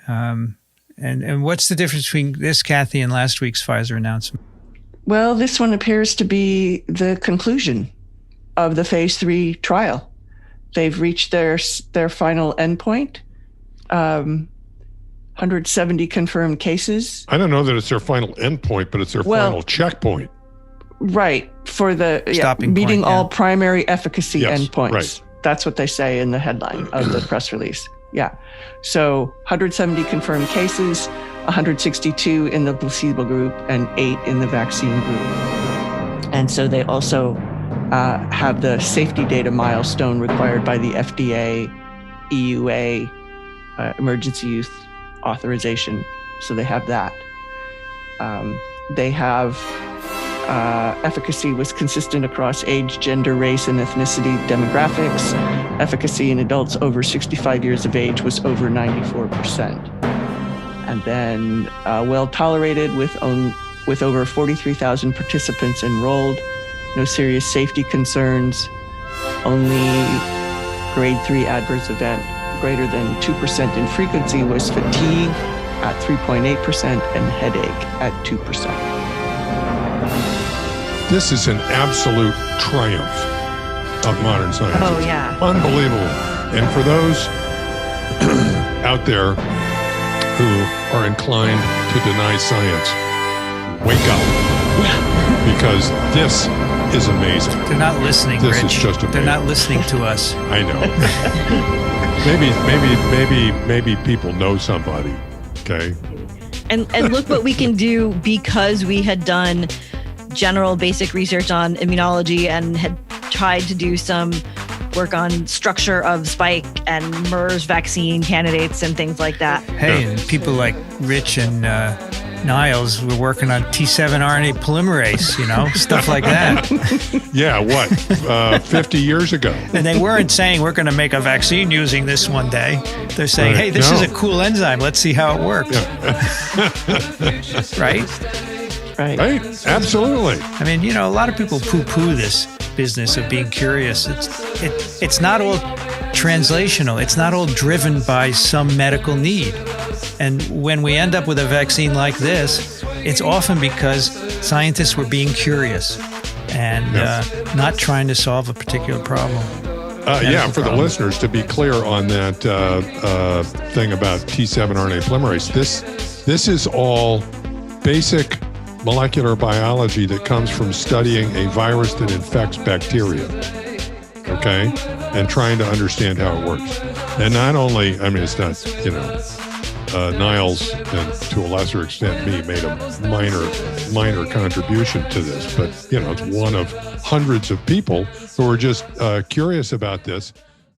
And what's the difference between this, Kathy, and last week's Pfizer announcement? Well, this one appears to be the conclusion of the phase 3 trial. They've reached their final endpoint. 170 confirmed cases. I don't know that it's their final endpoint, but it's their final checkpoint. Right. For the meeting all primary efficacy endpoints. Right. That's what they say in the headline of the press release. Yeah. So 170 confirmed cases, 162 in the placebo group, and 8 in the vaccine group. And so they also have the safety data milestone required by the FDA, EUA, emergency use authorization. So they have that. They have efficacy was consistent across age, gender, race, and ethnicity demographics. Efficacy in adults over 65 years of age was over 94%. And then well tolerated with over 43,000 participants enrolled. No serious safety concerns. Only grade 3 adverse event greater than 2% in frequency was fatigue at 3.8% and headache at 2%. This is an absolute triumph of modern science. Oh, yeah. Unbelievable. And for those out there who are inclined to deny science, wake up. Because this is amazing. They're not listening, This Rich. is just amazing. They're not listening to us. I know. Maybe people know somebody, okay? And look what we can do because we had done general basic research on immunology and had tried to do some work on structure of spike and MERS vaccine candidates and things like that. Hey, and people like Rich and Niles were working on T7 RNA polymerase, stuff like that. Yeah, what? 50 years ago. And they weren't saying we're going to make a vaccine using this one day. They're saying, hey, this is a cool enzyme. Let's see how it works. Yeah. Right? Absolutely. I mean, a lot of people poo-poo this business of being curious. It's not all translational. It's not all driven by some medical need. And when we end up with a vaccine like this, it's often because scientists were being curious and not trying to solve a particular problem. For the listeners, to be clear on that thing about T7 RNA polymerase, this is all basic molecular biology that comes from studying a virus that infects bacteria, okay, and trying to understand how it works. And not only, it's not, Niles, and to a lesser extent me, made a minor contribution to this, but, it's one of hundreds of people who are just curious about this.